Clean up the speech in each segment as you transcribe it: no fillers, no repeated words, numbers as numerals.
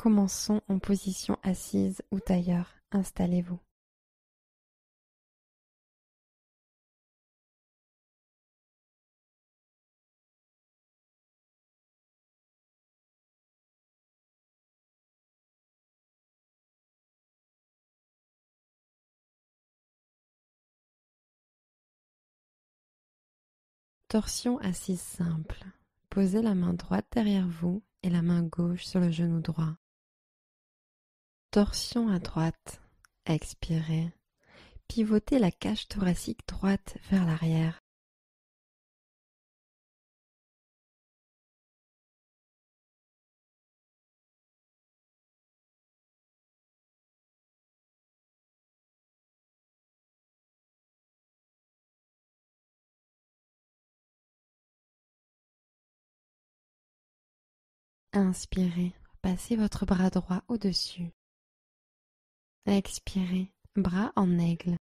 Commençons en position assise ou tailleur. Installez-vous. Torsion assise simple. Posez la main droite derrière vous et la main gauche sur le genou droit. Torsion à droite. Expirez. Pivotez la cage thoracique droite vers l'arrière. Inspirez. Passez votre bras droit au-dessus. Expirez. Bras en aigle.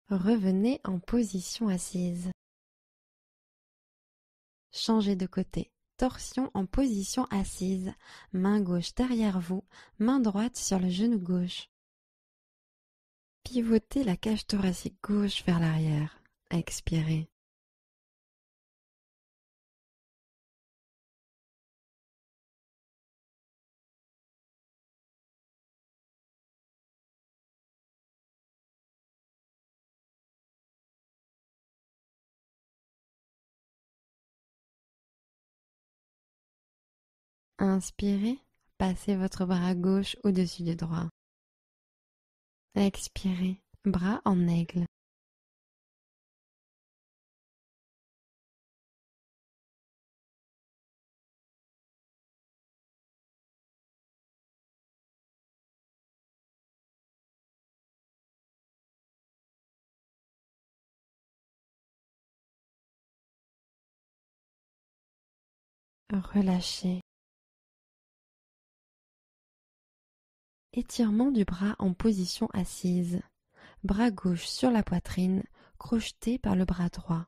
Revenez en position assise. Changez de côté. Torsion en position assise. Main gauche derrière vous, main droite sur le genou gauche. Pivotez la cage thoracique gauche vers l'arrière. Expirez. Inspirez, passez votre bras gauche au-dessus du droit. Expirez, bras en aigle. Relâchez. Étirement du bras en position assise. Bras gauche sur la poitrine, crocheté par le bras droit.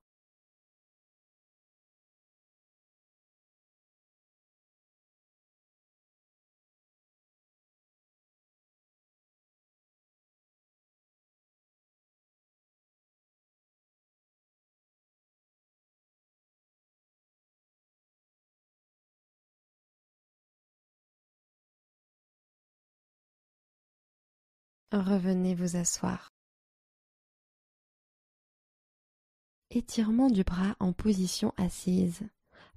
Revenez vous asseoir. Étirement du bras en position assise.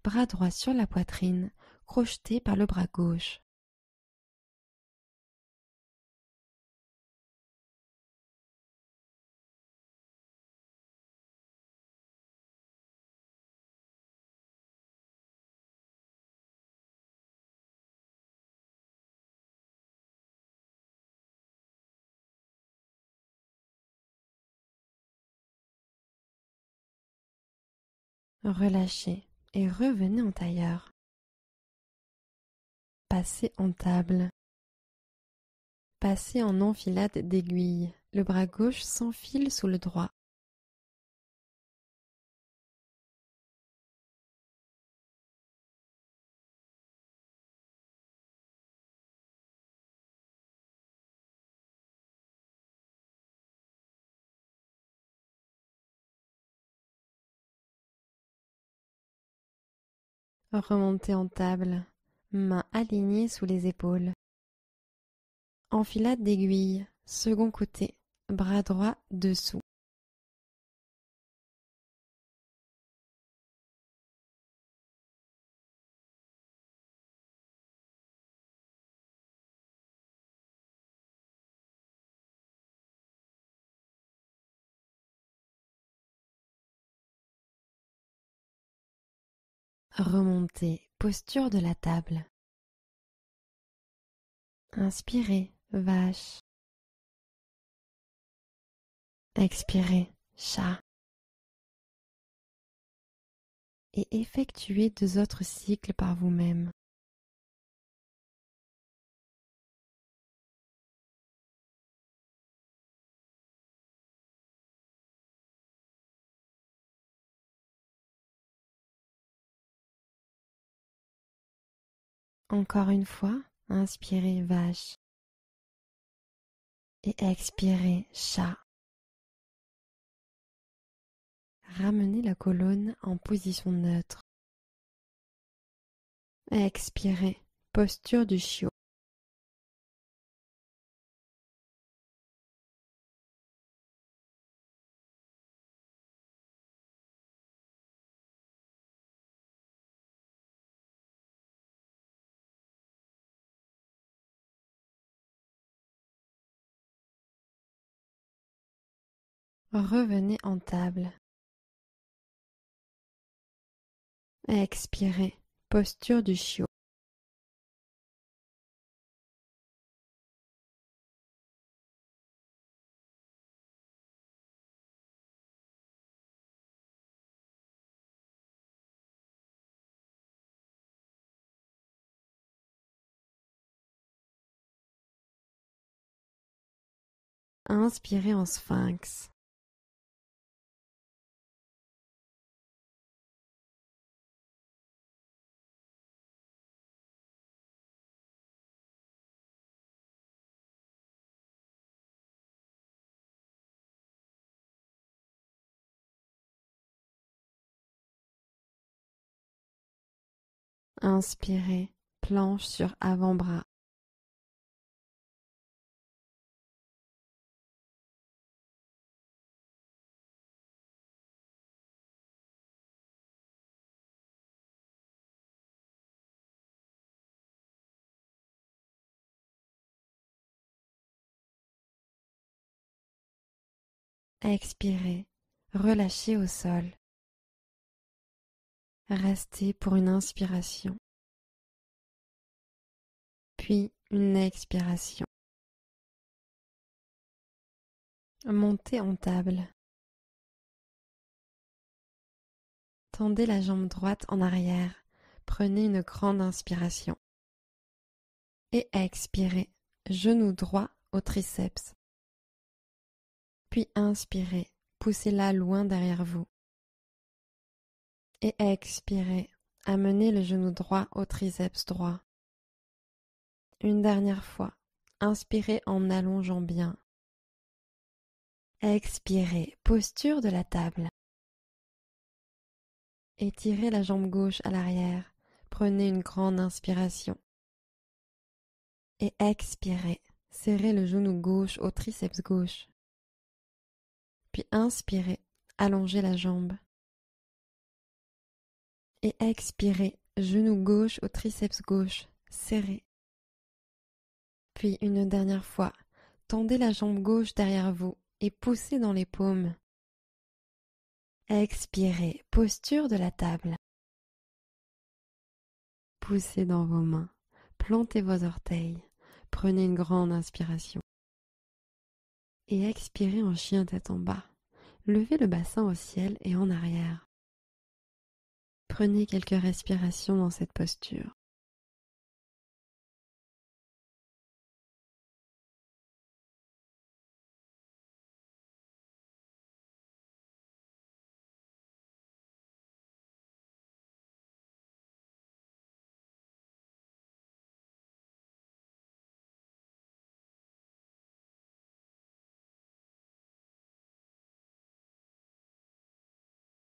Bras droit sur la poitrine, crocheté par le bras gauche. Relâchez et revenez en tailleur. Passez en table. Passez en enfilade d'aiguilles. Le bras gauche s'enfile sous le droit. Remontez en table, mains alignées sous les épaules. Enfilade d'aiguilles, second côté, bras droit dessous. Remontez, posture de la table. Inspirez, vache. Expirez, chat. et effectuez 2 autres cycles par vous-même. Encore une fois, inspirez vache et expirez chat. Ramenez la colonne en position neutre. Expirez, posture du chiot. Revenez en table. Expirez, posture du chiot. Inspirez en sphinx. Inspirez, planche sur avant-bras. Expirez, relâchez au sol. Restez pour une inspiration, puis une expiration. Montez en table. Tendez la jambe droite en arrière. Prenez une grande inspiration. Et expirez, genou droit au triceps. Puis inspirez, poussez-la loin derrière vous. Et expirez, amenez le genou droit au triceps droit. Une dernière fois, inspirez en allongeant bien. Expirez, posture de la table. Étirez la jambe gauche à l'arrière. Prenez une grande inspiration. Et expirez, serrez le genou gauche au triceps gauche. Puis inspirez, allongez la jambe. Et expirez, genou gauche au triceps gauche, serré. Puis une dernière fois, tendez la jambe gauche derrière vous et poussez dans les paumes. Expirez, posture de la table. Poussez dans vos mains, plantez vos orteils, prenez une grande inspiration. Et expirez en chien tête en bas. Levez le bassin au ciel et en arrière. Prenez quelques respirations dans cette posture.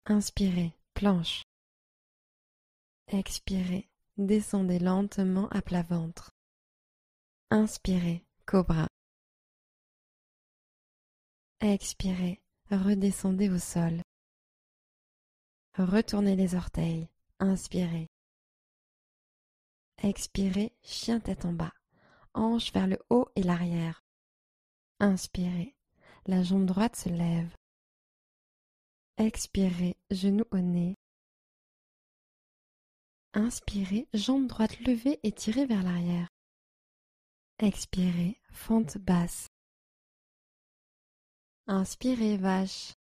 Inspirez, planche. Expirez, descendez lentement à plat ventre. Inspirez, cobra. Expirez, redescendez au sol. Retournez les orteils. Inspirez. Expirez, chien tête en bas. Hanche vers le haut et l'arrière. Inspirez. La jambe droite se lève. Expirez, genou au nez. Inspirez, jambe droite levée et tirée vers l'arrière. Expirez, fente basse. Inspirez, vache.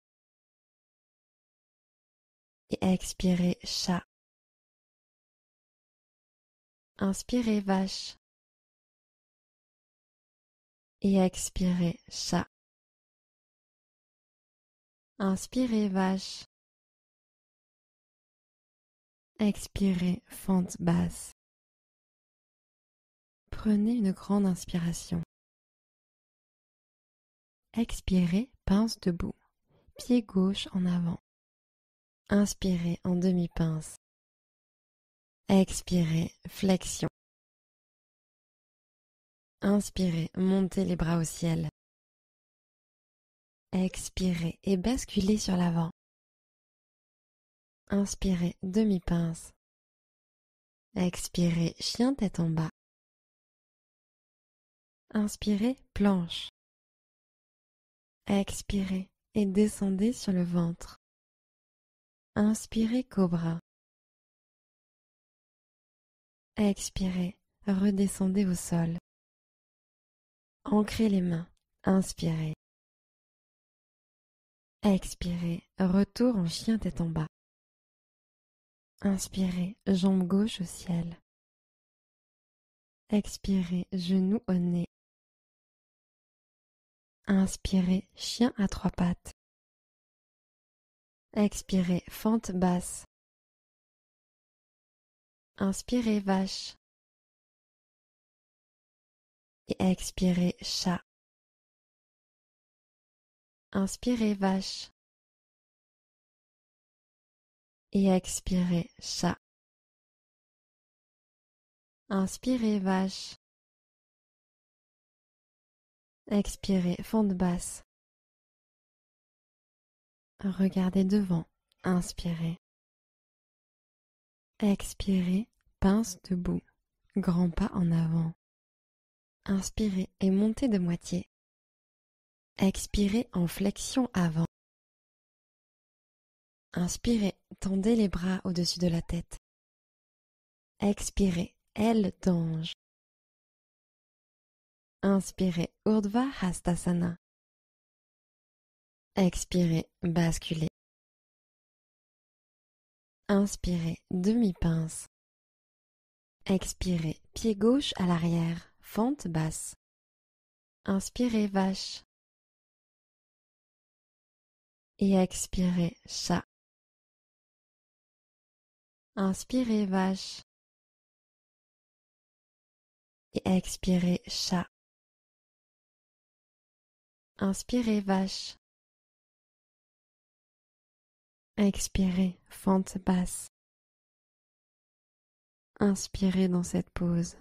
et expirez chat. Inspirez vache et expirez chat. Inspirez vache. Expirez fente basse. Prenez une grande inspiration. Expirez pince debout, pied gauche en avant. Inspirez en demi-pince. Expirez flexion. Inspirez, montez les bras au ciel. Expirez et basculez sur l'avant. Inspirez demi-pince. Expirez chien tête en bas. Inspirez planche. Expirez et descendez sur le ventre. Inspirez cobra. Expirez, redescendez au sol. Ancrez les mains. Inspirez. Expirez, retour en chien tête en bas. Inspirez, jambe gauche au ciel. Expirez, genou au nez. Inspirez, chien à trois pattes. Expirez, fente basse. Inspirez, vache. Et expirez, chat. Inspirez, vache. Et expirez, chat. Inspirez, vache. Expirez, fente basse. Regardez devant. Inspirez. Expirez, pince debout. Grand pas en avant. Inspirez et montez de moitié. Expirez en flexion avant. Inspirez, tendez les bras au-dessus de la tête. Expirez, aile d'ange. Inspirez, Urdhva Hastasana. Expirez, basculez. Inspirez, demi-pince. Expirez, pied gauche à l'arrière, fente basse. Inspirez, vache. Et expirez, chat. Inspirez, vache. Et expirez, chat. Inspirez, vache. Expirez, fente basse. Inspirez dans cette pause.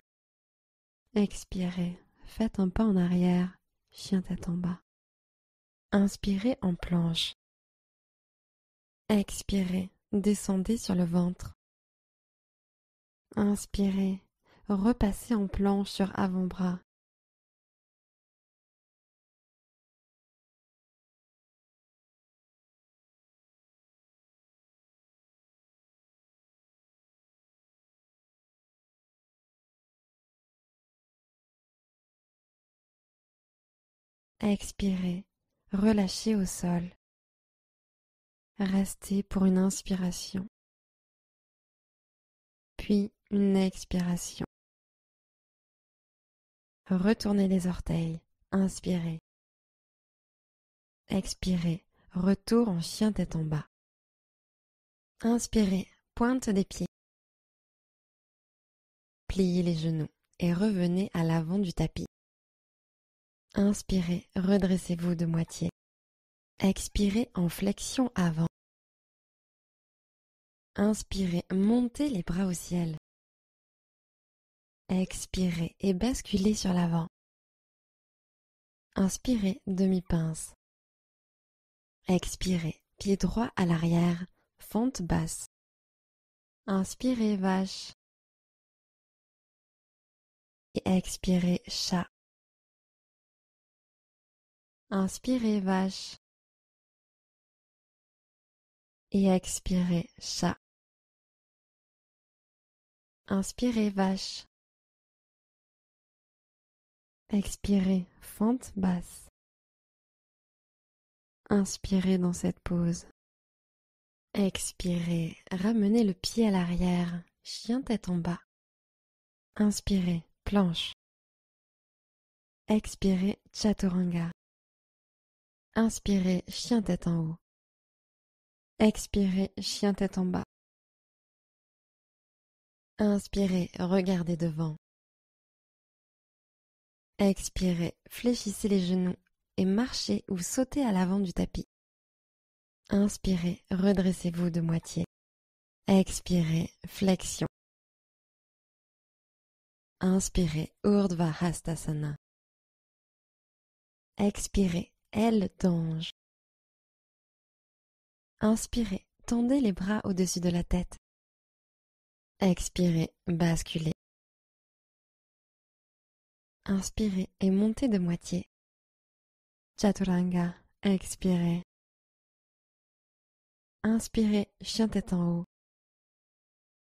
Expirez, faites un pas en arrière, chien tête en bas. Inspirez en planche. Expirez, descendez sur le ventre. Inspirez, repassez en planche sur avant-bras. Expirez, relâchez au sol. Restez pour une inspiration, puis une expiration. Retournez les orteils, inspirez. Expirez, retour en chien tête en bas. Inspirez, pointe des pieds. Pliez les genoux et revenez à l'avant du tapis. Inspirez, redressez-vous de moitié. Expirez en flexion avant. Inspirez, montez les bras au ciel. Expirez et basculez sur l'avant. Inspirez, demi-pince. Expirez, pied droit à l'arrière, fente basse. Inspirez, vache. Et expirez, chat. Inspirez, vache. Et expirez, chat. Inspirez, vache. Expirez, fente basse. Inspirez dans cette pause. Expirez, ramenez le pied à l'arrière, chien tête en bas. Inspirez, planche. Expirez, chaturanga. Inspirez, chien tête en haut. Expirez, chien tête en bas. Inspirez, regardez devant. Expirez, fléchissez les genoux et marchez ou sautez à l'avant du tapis. Inspirez, redressez-vous de moitié. Expirez, flexion. Inspirez, Urdhva Hastasana. Expirez, aile d'ange. Inspirez, tendez les bras au-dessus de la tête. Expirez, basculez. Inspirez et montez de moitié. Chaturanga, expirez. Inspirez, chien tête en haut.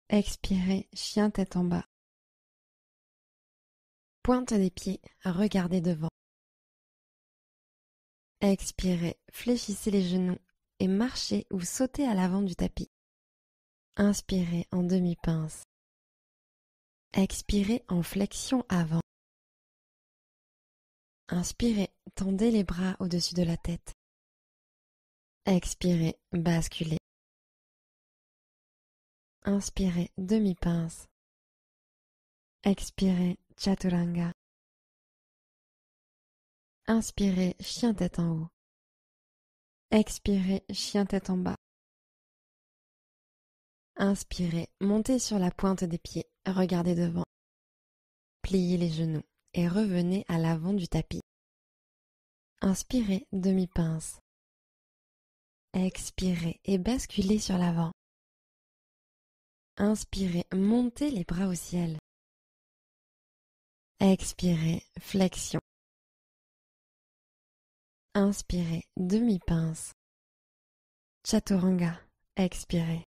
Expirez, chien tête en bas. Pointe des pieds, regardez devant. Expirez, fléchissez les genoux et marchez ou sautez à l'avant du tapis. Inspirez en demi-pince. Expirez en flexion avant. Inspirez, tendez les bras au-dessus de la tête. Expirez, basculez. Inspirez, demi-pince. Expirez, chaturanga. Inspirez, chien tête en haut. Expirez, chien tête en bas. Inspirez, montez sur la pointe des pieds, regardez devant. Pliez les genoux et revenez à l'avant du tapis. Inspirez, demi-pince. Expirez et basculez sur l'avant. Inspirez, montez les bras au ciel. Expirez, flexion. Inspirez, demi-pince. Chaturanga, expirez.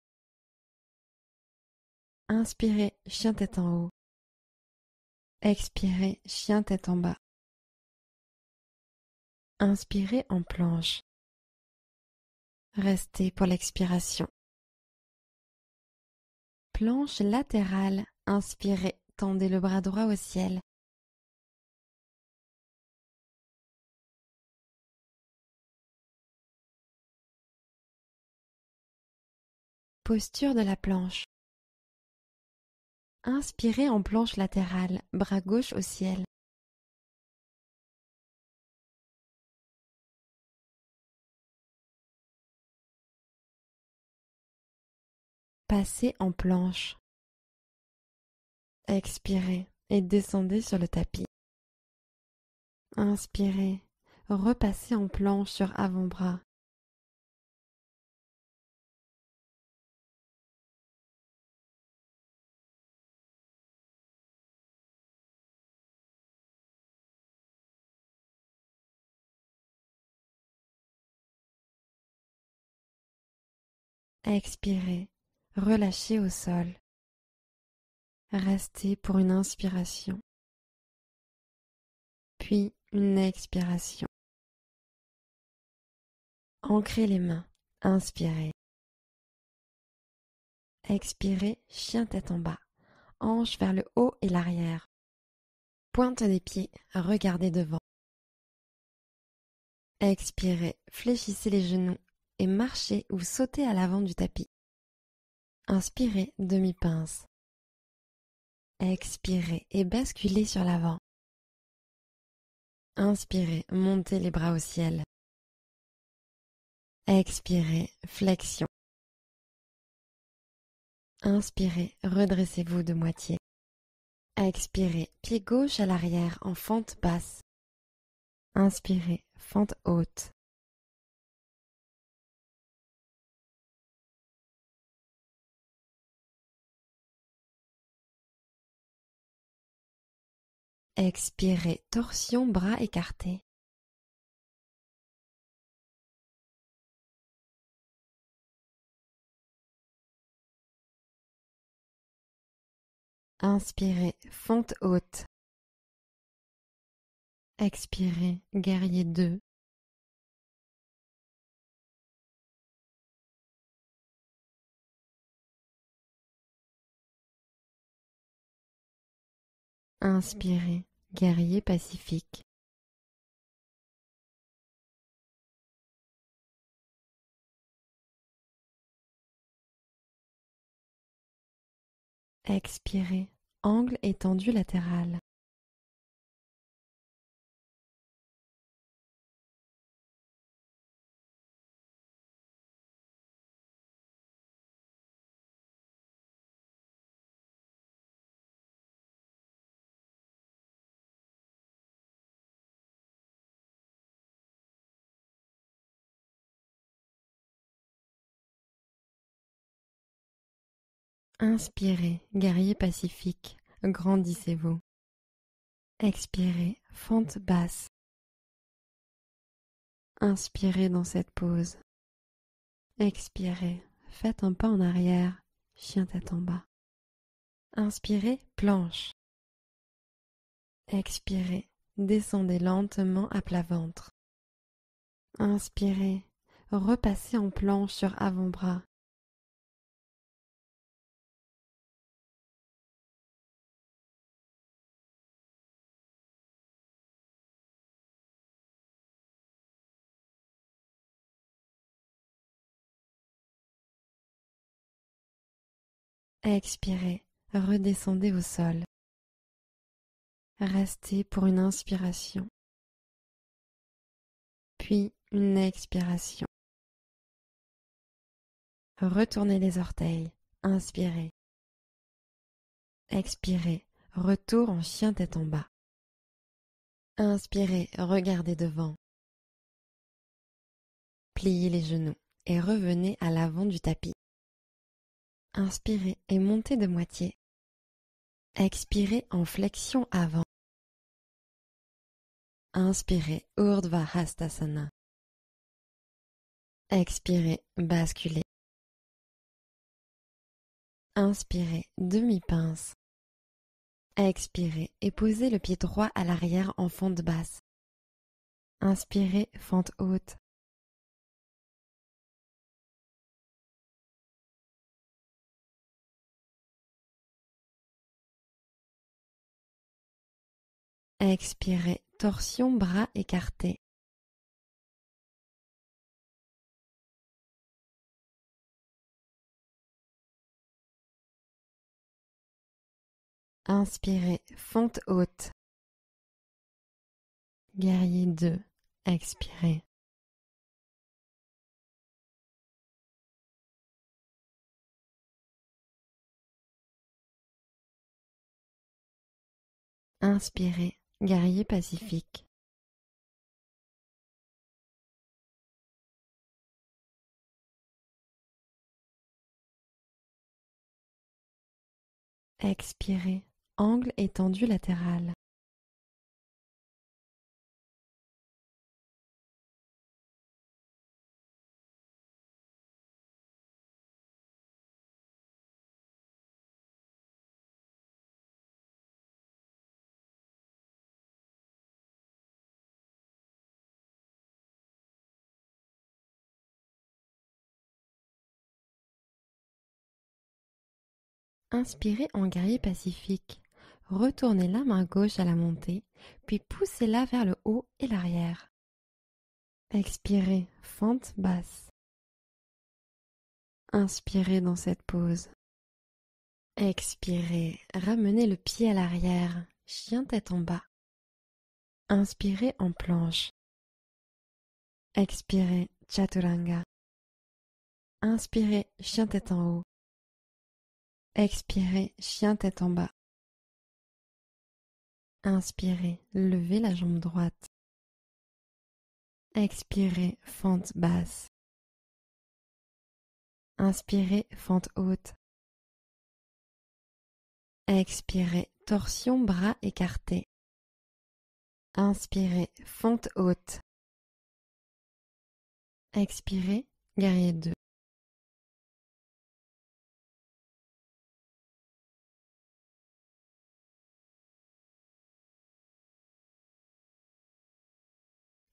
Inspirez, chien tête en haut. Expirez, chien tête en bas. Inspirez en planche. Restez pour l'expiration. Planche latérale, inspirez, tendez le bras droit au ciel. Posture de la planche. Inspirez en planche latérale, bras gauche au ciel. Passez en planche. Expirez et descendez sur le tapis. Inspirez, repassez en planche sur avant-bras. Expirez, relâchez au sol. Restez pour une inspiration, puis une expiration. Ancrez les mains, inspirez. Expirez, chien tête en bas, hanche vers le haut et l'arrière. Pointe des pieds, regardez devant. Expirez, fléchissez les genoux et marchez ou sautez à l'avant du tapis. Inspirez, demi-pince. Expirez et basculez sur l'avant. Inspirez, montez les bras au ciel. Expirez, flexion. Inspirez, redressez-vous de moitié. Expirez, pied gauche à l'arrière en fente basse. Inspirez, fente haute. Expirez, torsion bras écartés. Inspirez, fente haute. Expirez, guerrier 2. Inspirez, guerrier pacifique. Expirez, angle étendu latéral. Inspirez, guerrier pacifique, grandissez-vous. Expirez, fente basse. Inspirez dans cette pause. Expirez, faites un pas en arrière, chien tête en bas. Inspirez, planche. Expirez, descendez lentement à plat ventre. Inspirez, repassez en planche sur avant-bras. Expirez, redescendez au sol. Restez pour une inspiration, puis une expiration. Retournez les orteils, inspirez. Expirez, retour en chien tête en bas. Inspirez, regardez devant. Pliez les genoux et revenez à l'avant du tapis. Inspirez et montez de moitié. Expirez en flexion avant. Inspirez, Urdhva Hastasana. Expirez, basculez. Inspirez, demi-pince. Expirez et posez le pied droit à l'arrière en fente basse. Inspirez, fente haute. Expirez, torsion bras écartés. Inspirez, fente haute. Guerrier 2, expirez. Inspirez, guerrier pacifique. Expirez, angle étendu latéral. Inspirez en guerrier pacifique. Retournez la main gauche à la montée, puis poussez-la vers le haut et l'arrière. Expirez, fente basse. Inspirez dans cette pause. Expirez, ramenez le pied à l'arrière, chien tête en bas. Inspirez en planche. Expirez, chaturanga. Inspirez, chien tête en haut. Expirez, chien tête en bas. Inspirez, levez la jambe droite. Expirez, fente basse. Inspirez, fente haute. Expirez, torsion bras écartés. Inspirez, fente haute. Expirez, guerrier 2.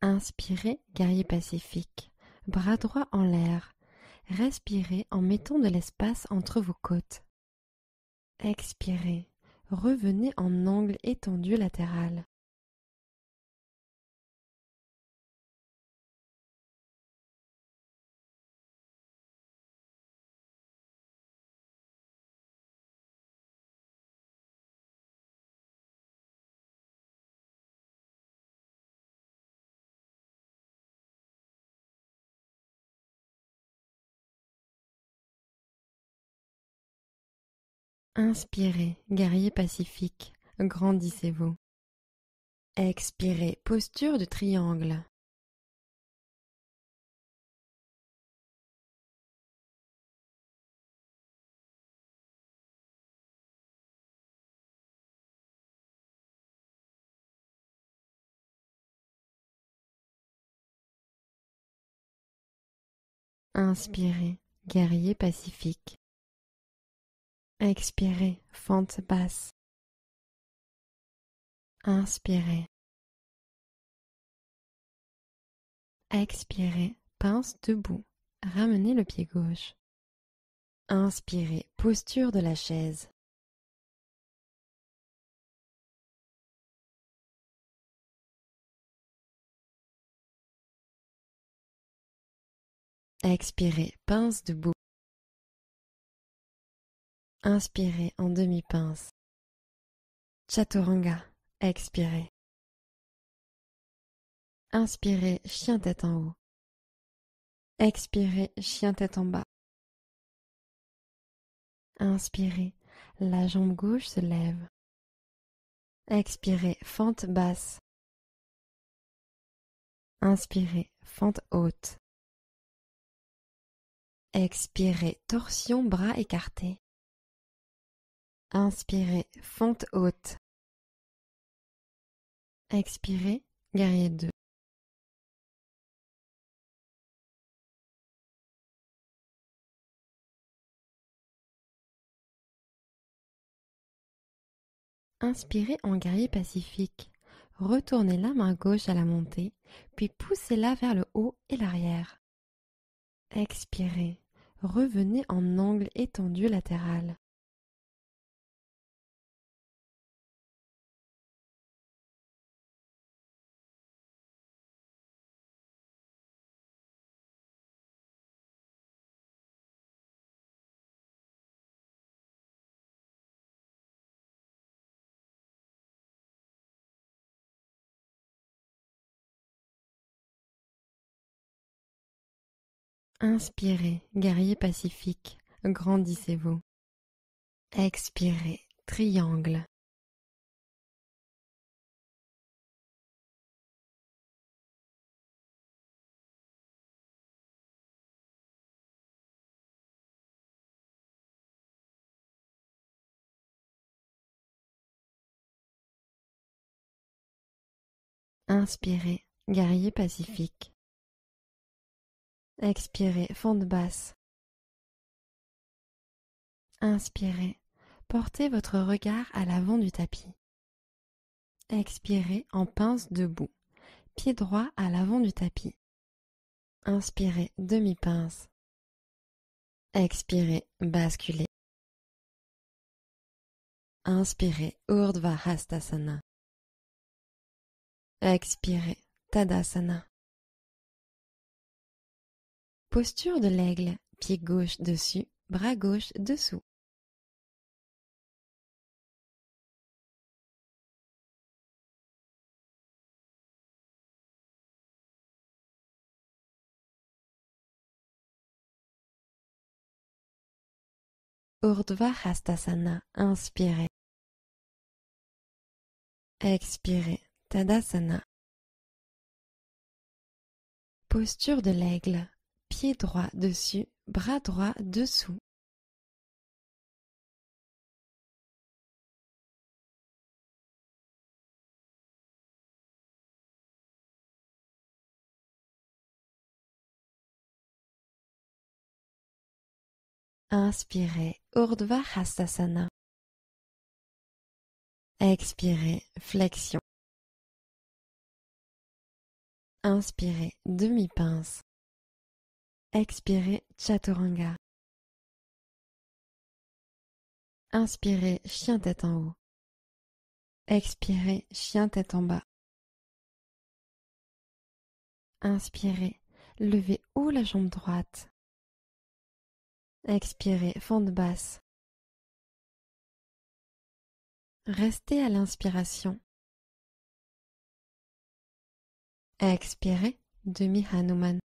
Inspirez, guerrier pacifique. Bras droit en l'air. Respirez en mettant de l'espace entre vos côtes. Expirez. revenez en angle étendu latéral. Inspirez, guerrier pacifique, grandissez-vous. Expirez, posture de triangle. Inspirez, guerrier pacifique. Expirez, fente basse. Inspirez. Expirez, pince debout. Ramenez le pied gauche. Inspirez, posture de la chaise. Expirez, pince debout. Inspirez en demi-pince. Chaturanga. Expirez. Inspirez, chien tête en haut. Expirez, chien tête en bas. Inspirez, la jambe gauche se lève. Expirez, fente basse. Inspirez, fente haute. Expirez, torsion bras écartés. Inspirez, fente haute. Expirez, guerrier 2. Inspirez en guerrier pacifique. Retournez la main gauche à la montée, puis poussez-la vers le haut et l'arrière. Expirez. Revenez en angle étendu latéral. Inspirez, guerrier pacifique, grandissez-vous. Expirez, triangle. Inspirez, guerrier pacifique. Expirez, fente basse. Inspirez, portez votre regard à l'avant du tapis. Expirez en pince debout, pied droit à l'avant du tapis. Inspirez, demi-pince. Expirez, basculez. Inspirez, Urdhva Hastasana. Expirez, Tadasana. Posture de l'aigle, pied gauche dessus, bras gauche dessous. Urdhva Hastasana, inspirez. Expirez, Tadasana. Posture de l'aigle, pied droit dessus, bras droit dessous. Inspirez, Urdhva Hastasana. Expirez, flexion. Inspirez, demi-pince. Expirez, Chaturanga. Inspirez, chien tête en haut. Expirez, chien tête en bas. Inspirez, levez haut la jambe droite. Expirez, fente basse. Restez à l'inspiration. Expirez, demi-Hanuman.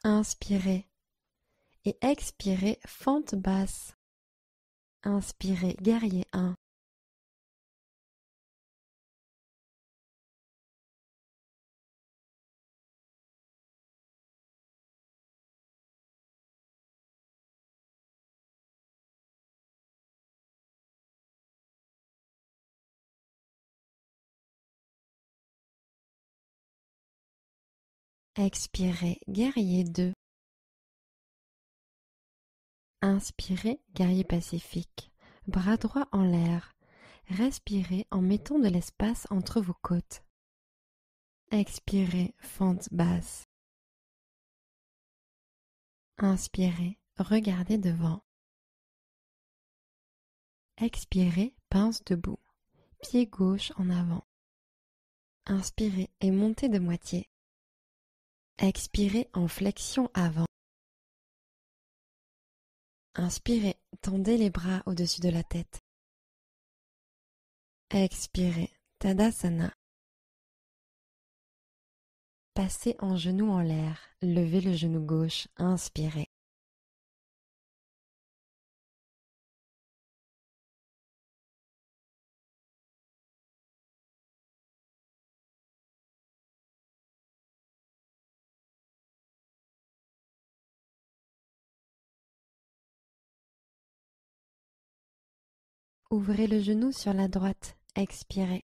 Inspirez et expirez, fente basse. Inspirez, guerrier 1. Expirez, guerrier 2. Inspirez, guerrier pacifique. Bras droit en l'air. Respirez en mettant de l'espace entre vos côtes. Expirez, fente basse. Inspirez, regardez devant. Expirez, pince debout. Pied gauche en avant. Inspirez et montez de moitié. Expirez en flexion avant. Inspirez, tendez les bras au-dessus de la tête. Expirez, Tadasana. Passez en genou en l'air, levez le genou gauche, inspirez. Ouvrez le genou sur la droite, expirez.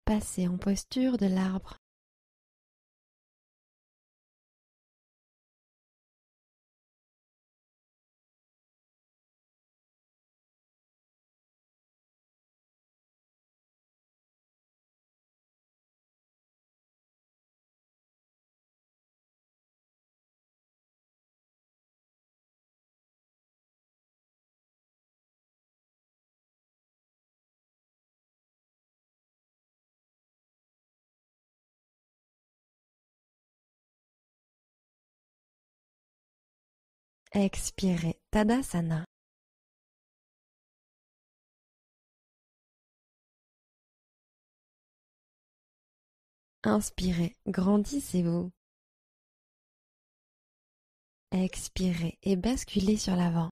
Passez en posture de l'arbre. Expirez, Tadasana. Inspirez, grandissez-vous. Expirez et basculez sur l'avant.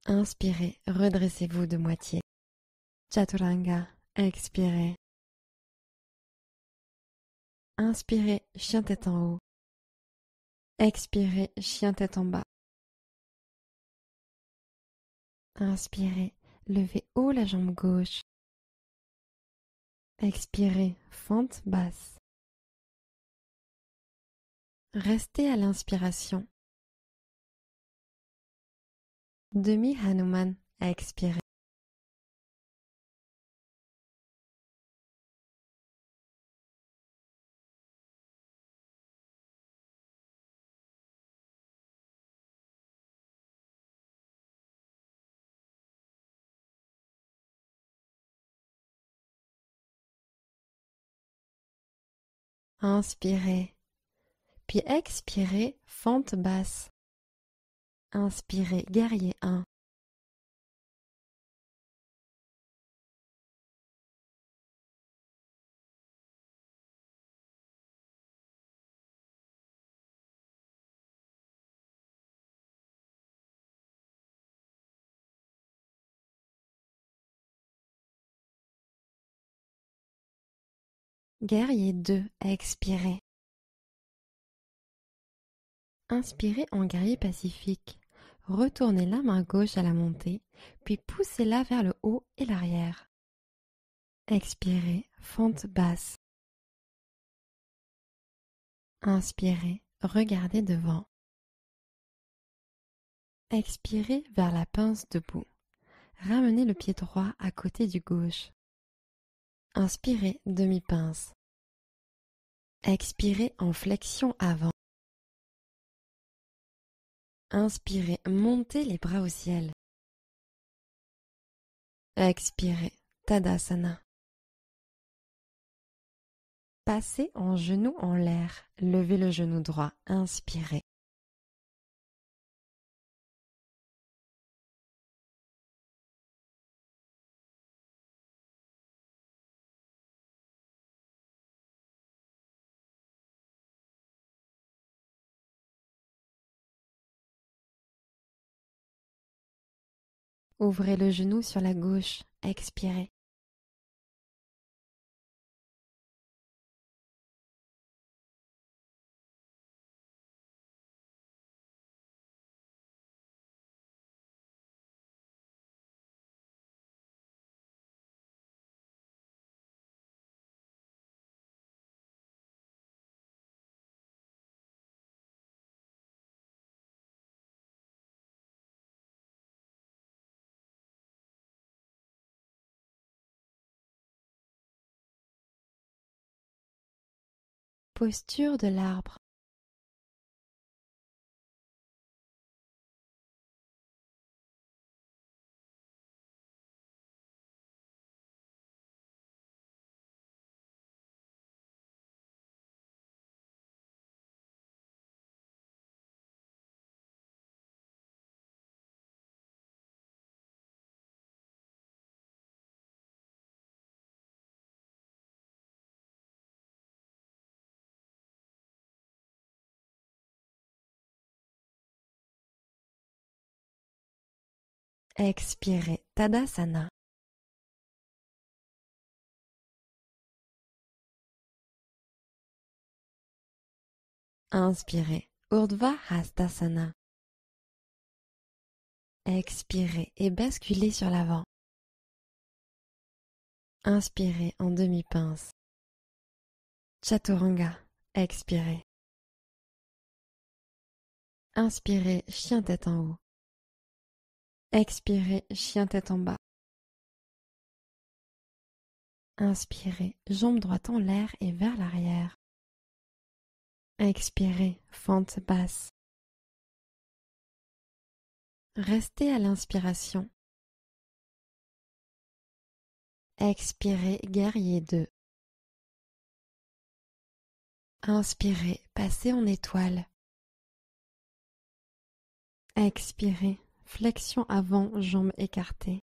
Inspirez, redressez-vous de moitié. Chaturanga, expirez. Inspirez, chien tête en haut. Expirez, chien tête en bas. Inspirez, levez haut la jambe gauche. Expirez, fente basse. Restez à l'inspiration. Demi-Hanuman, expirez. Inspirez, puis expirez, fente basse. Inspirez, guerrier 1. Guerrier 2, expirez. Inspirez en guerrier pacifique. Retournez la main gauche à la montée, puis poussez-la vers le haut et l'arrière. Expirez, fente basse. Inspirez, regardez devant. Expirez vers la pince debout. Ramenez le pied droit à côté du gauche. Inspirez, demi-pince. Expirez en flexion avant. Inspirez, montez les bras au ciel. Expirez, Tadasana. Passez en genou en l'air. Levez le genou droit. Inspirez. Ouvrez le genou sur la gauche. Expirez. Posture de l'arbre. Expirez, Tadasana. Inspirez, Urdhva Hastasana. Expirez et basculez sur l'avant. Inspirez en demi-pince. Chaturanga. Expirez. Inspirez, chien tête en haut. Expirez, chien tête en bas. Inspirez, jambe droite en l'air et vers l'arrière. Expirez, fente basse. Restez à l'inspiration. Expirez, guerrier 2. Inspirez, passez en étoile. Expirez, flexion avant, jambes écartées.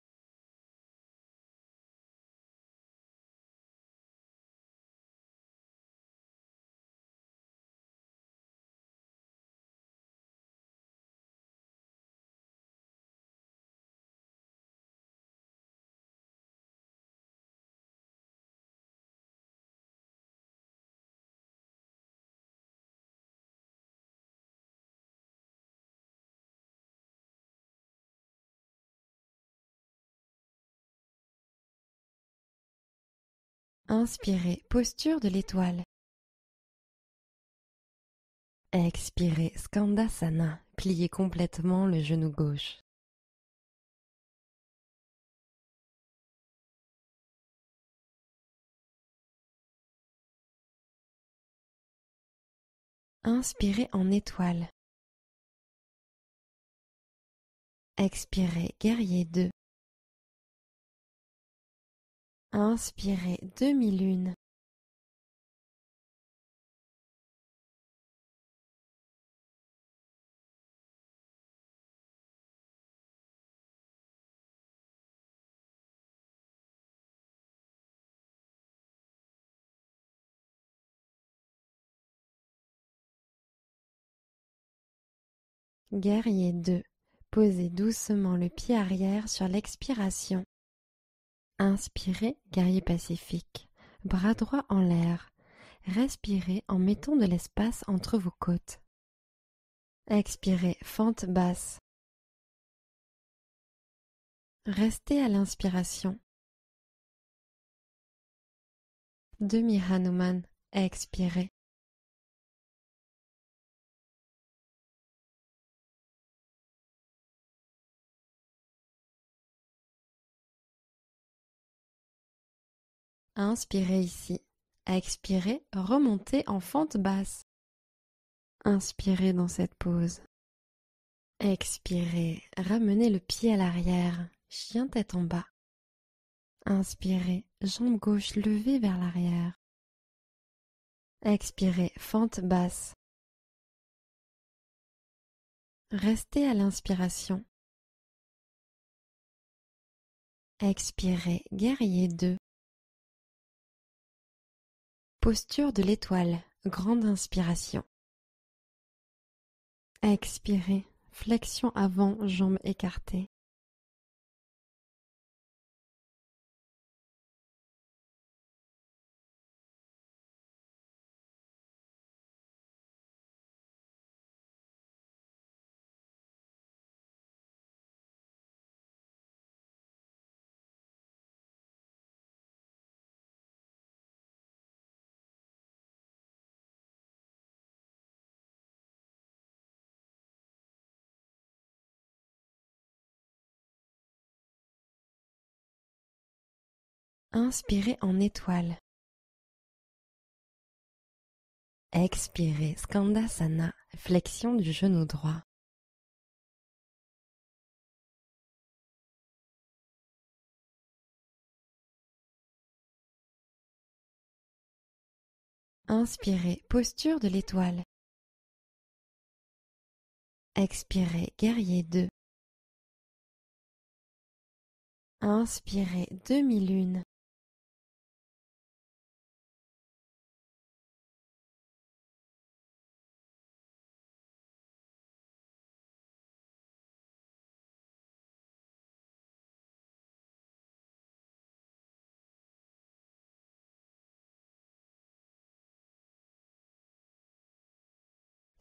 Inspirez, posture de l'étoile. Expirez, Skandasana, pliez complètement le genou gauche. Inspirez en étoile. Expirez, guerrier 2. Inspirez, demi-lune. Guerrier 2. Posez doucement le pied arrière sur l'expiration. Inspirez, guerrier pacifique. Bras droit en l'air. Respirez en mettant de l'espace entre vos côtes. Expirez, fente basse. Restez à l'inspiration. Demi-Hanuman, expirez. Inspirez ici. Expirez, remontez en fente basse. Inspirez dans cette pause. Expirez, ramenez le pied à l'arrière, chien tête en bas. Inspirez, jambe gauche levée vers l'arrière. Expirez, fente basse. Restez à l'inspiration. Expirez, guerrier 2. Posture de l'étoile, grande inspiration. Expirez, flexion avant, jambes écartées. Inspirez en étoile. Expirez, Skandasana, flexion du genou droit. Inspirez, posture de l'étoile. Expirez, guerrier 2. Inspirez, demi-lune.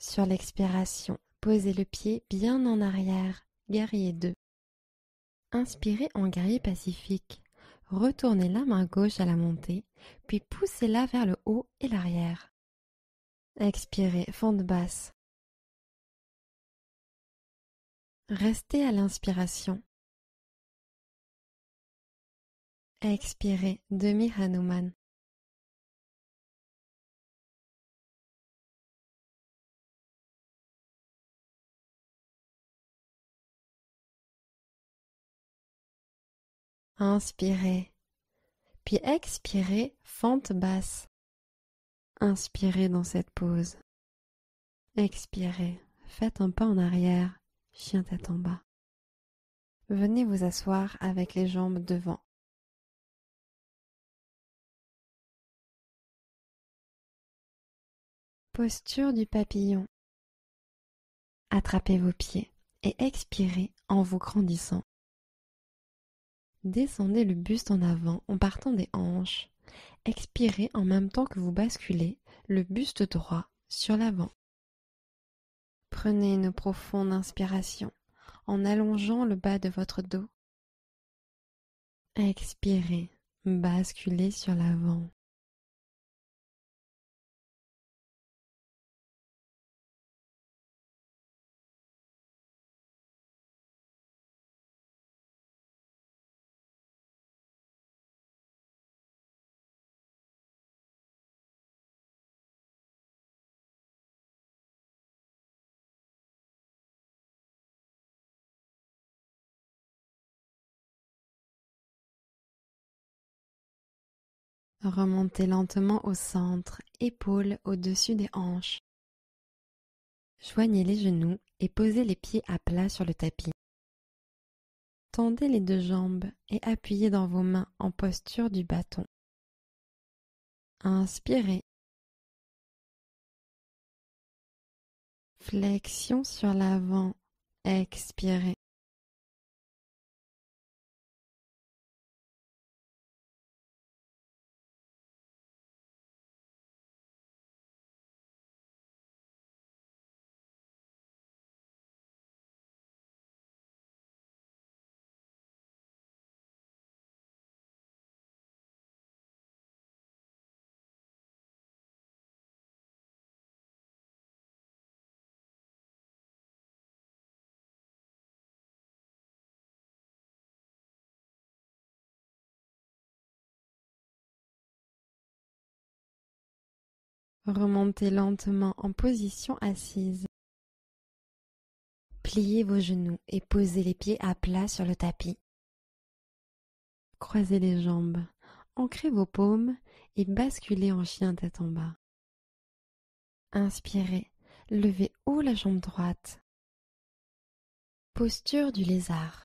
Sur l'expiration, posez le pied bien en arrière, guerrier 2. Inspirez en guerrier pacifique. Retournez la main gauche à la montée, puis poussez-la vers le haut et l'arrière. Expirez, fente basse. Restez à l'inspiration. Expirez, demi-Hanuman. Inspirez, puis expirez, fente basse. Inspirez dans cette pause. Expirez, faites un pas en arrière, chien tête en bas. Venez vous asseoir avec les jambes devant. Posture du papillon. Attrapez vos pieds et expirez en vous grandissant. Descendez le buste en avant en partant des hanches. Expirez en même temps que vous basculez le buste droit sur l'avant. Prenez une profonde inspiration en allongeant le bas de votre dos. Expirez, basculez sur l'avant. Remontez lentement au centre, épaules au-dessus des hanches. Joignez les genoux et posez les pieds à plat sur le tapis. Tendez les deux jambes et appuyez dans vos mains en posture du bâton. Inspirez. Flexion sur l'avant. Expirez. Remontez lentement en position assise. Pliez vos genoux et posez les pieds à plat sur le tapis. Croisez les jambes, ancrez vos paumes et basculez en chien tête en bas. Inspirez, levez haut la jambe droite. Posture du lézard.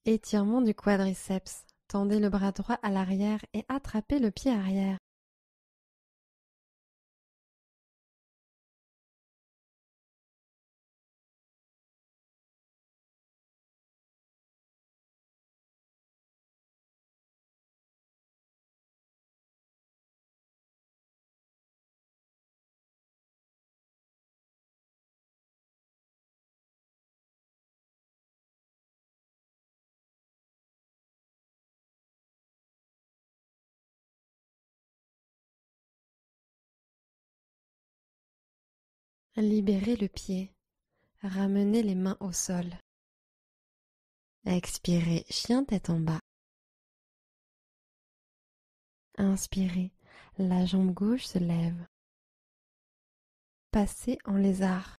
Étirement du quadriceps. Tendez le bras droit à l'arrière et attrapez le pied arrière. Libérez le pied. Ramenez les mains au sol. Expirez, chien tête en bas. Inspirez, la jambe gauche se lève. Passez en lézard.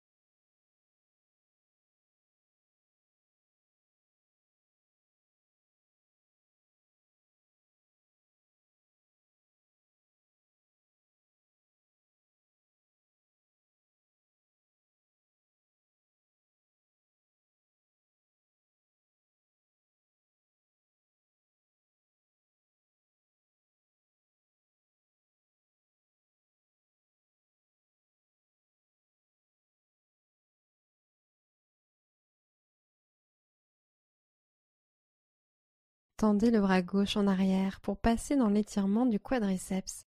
Tendez le bras gauche en arrière pour passer dans l'étirement du quadriceps.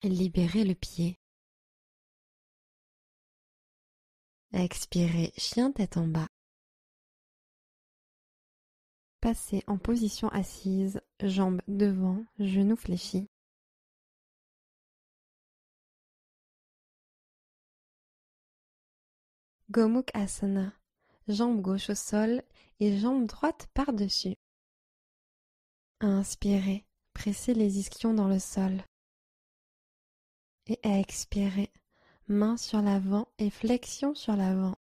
Libérez le pied. Expirez, chien tête en bas. Passez en position assise, jambes devant, genoux fléchis. Gomukhasana, jambe gauche au sol et jambe droite par-dessus. Inspirez, pressez les ischions dans le sol. Et expirez, main sur l'avant et flexion sur l'avant.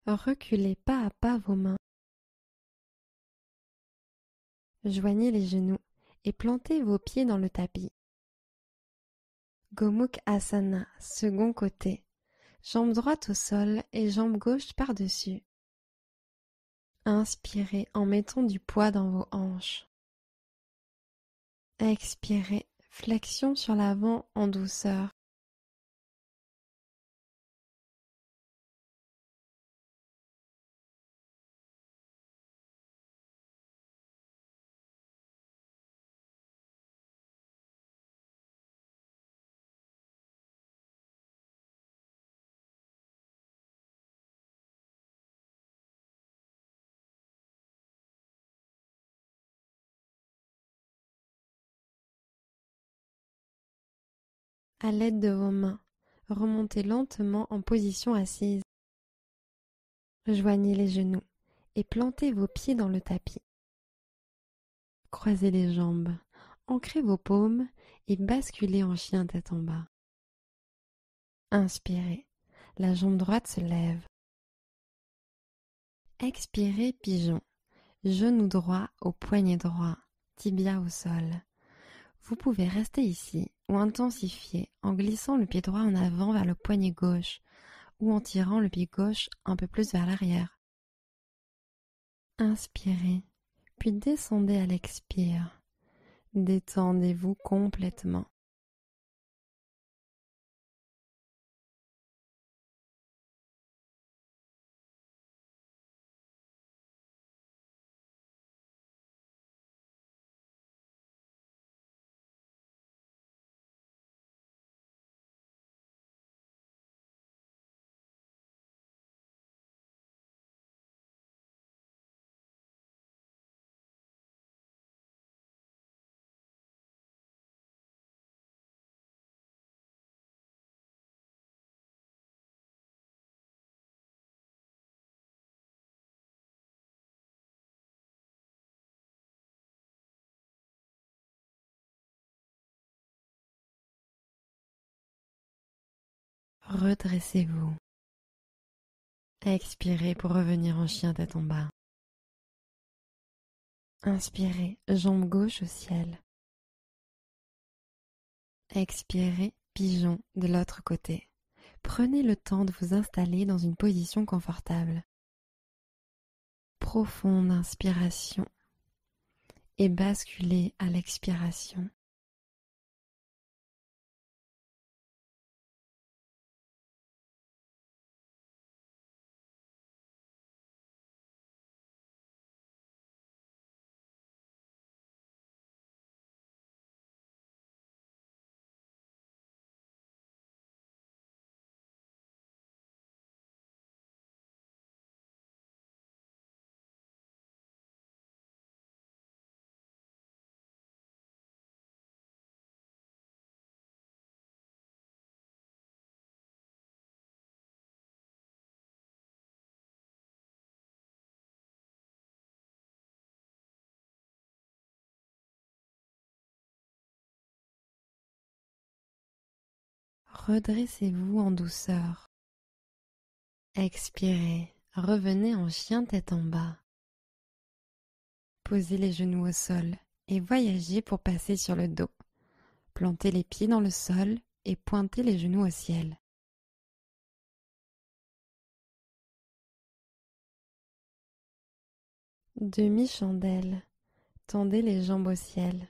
Reculez pas à pas vos mains. Joignez les genoux et plantez vos pieds dans le tapis. Gomukhasana, second côté. Jambe droite au sol et jambe gauche par-dessus. Inspirez en mettant du poids dans vos hanches. Expirez, flexion sur l'avant en douceur. À l'aide de vos mains, remontez lentement en position assise. Joignez les genoux et plantez vos pieds dans le tapis. Croisez les jambes, ancrez vos paumes et basculez en chien tête en bas. Inspirez, la jambe droite se lève. Expirez, pigeon, genou droit au poignet droit, tibia au sol. Vous pouvez rester ici ou intensifier en glissant le pied droit en avant vers le poignet gauche ou en tirant le pied gauche un peu plus vers l'arrière. Inspirez, puis descendez à l'expire. Détendez-vous complètement. Redressez-vous. Expirez pour revenir en chien tête en bas. Inspirez, jambe gauche au ciel. Expirez, pigeon de l'autre côté. Prenez le temps de vous installer dans une position confortable. Profonde inspiration et basculez à l'expiration. Redressez-vous en douceur. Expirez, revenez en chien tête en bas. Posez les genoux au sol et voyagez pour passer sur le dos. Plantez les pieds dans le sol et pointez les genoux au ciel. Demi-chandelle. Tendez les jambes au ciel.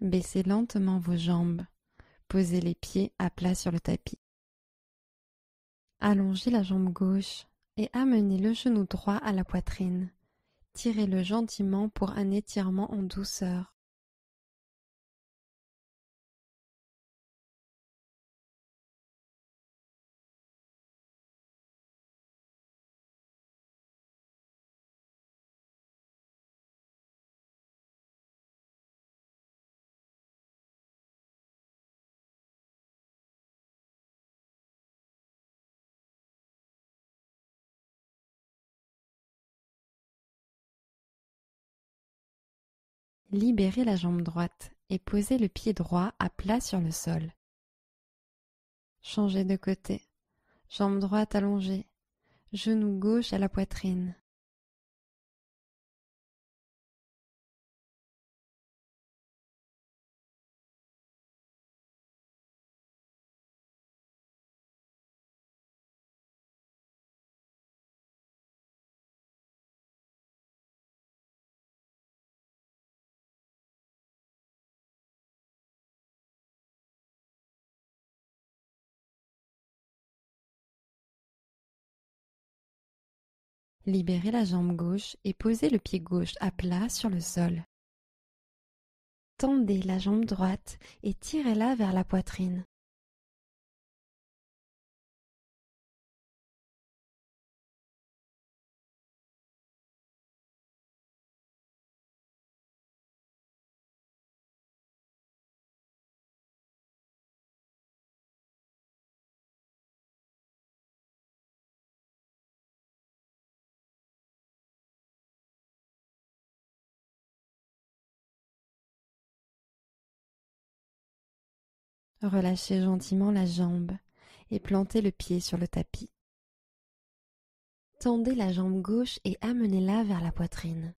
Baissez lentement vos jambes. Posez les pieds à plat sur le tapis. Allongez la jambe gauche et amenez le genou droit à la poitrine. Tirez-le gentiment pour un étirement en douceur. Libérez la jambe droite et posez le pied droit à plat sur le sol. Changez de côté. Jambe droite allongée. Genou gauche à la poitrine. Libérez la jambe gauche et posez le pied gauche à plat sur le sol. Tendez la jambe droite et tirez-la vers la poitrine. Relâchez gentiment la jambe et plantez le pied sur le tapis. Tendez la jambe gauche et amenez-la vers la poitrine.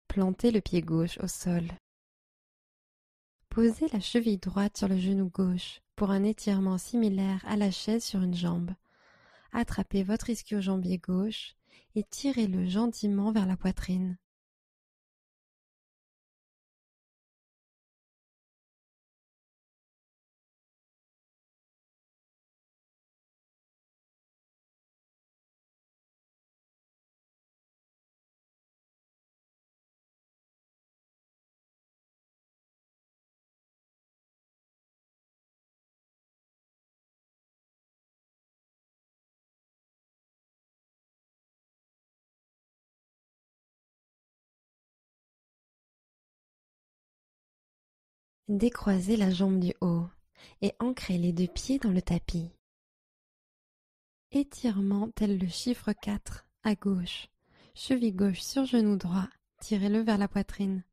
Plantez le pied gauche au sol. Posez la cheville droite sur le genou gauche pour un étirement similaire à la chaise sur une jambe. Attrapez votre ischio-jambier gauche et tirez-le gentiment vers la poitrine. Décroisez la jambe du haut et ancrez les deux pieds dans le tapis. Étirement tel le chiffre 4 à gauche. Cheville gauche sur genou droit. Tirez-le vers la poitrine.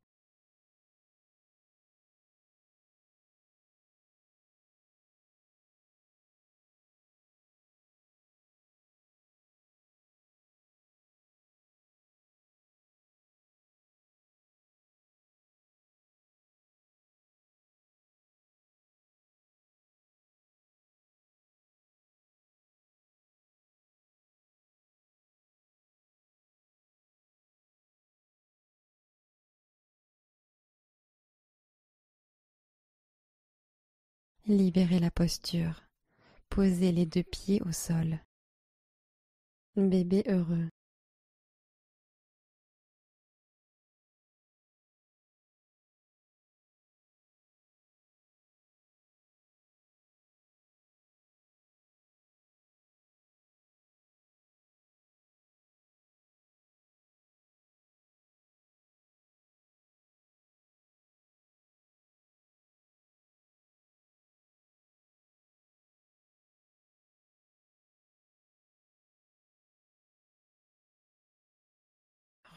Libérez la posture. Posez les deux pieds au sol. Bébé heureux.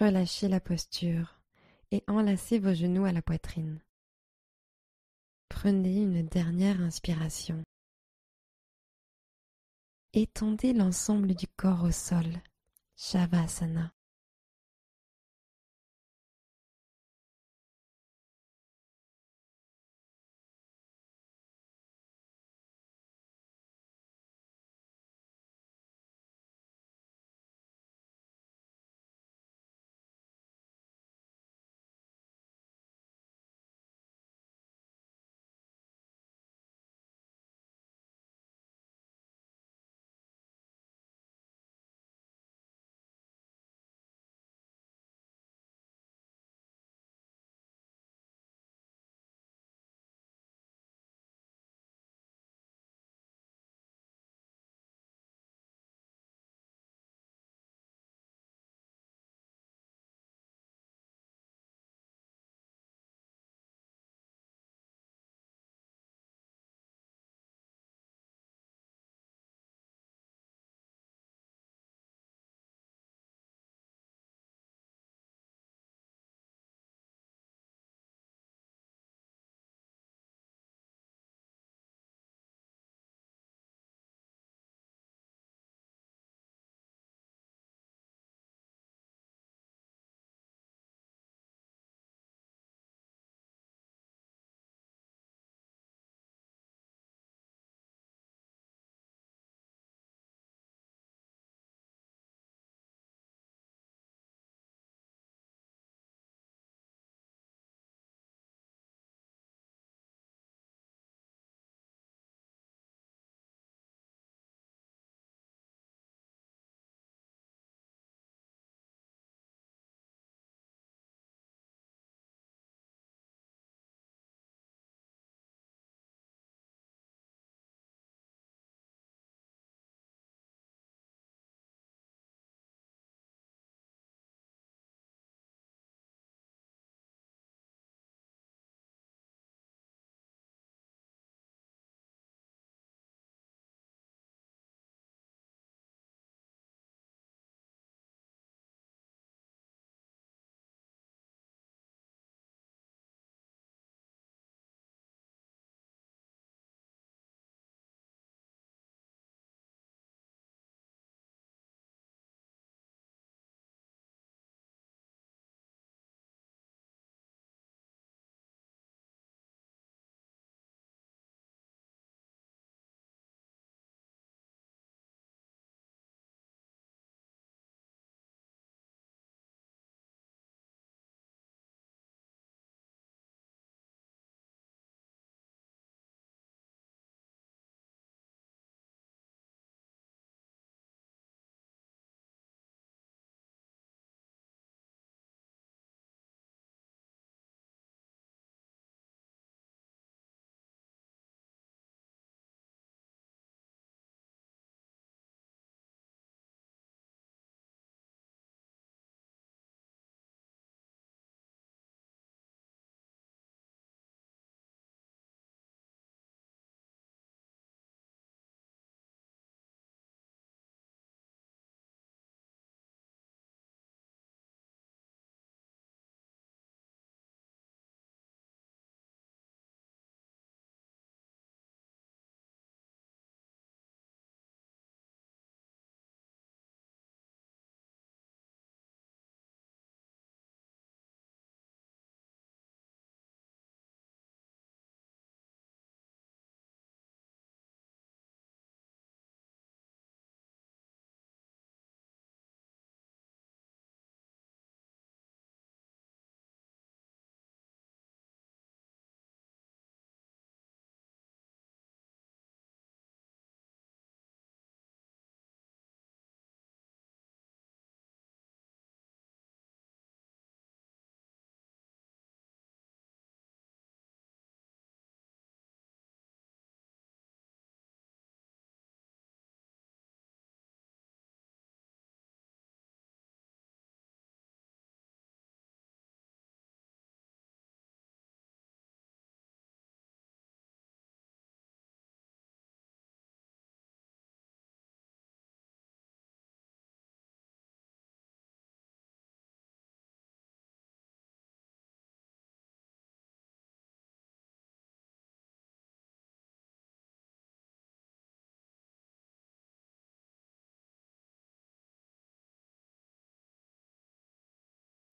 Relâchez la posture et enlacez vos genoux à la poitrine. Prenez une dernière inspiration. Étendez l'ensemble du corps au sol. Shavasana.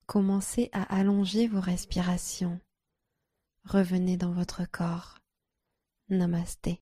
Commencez à allonger vos respirations. Revenez dans votre corps. Namasté.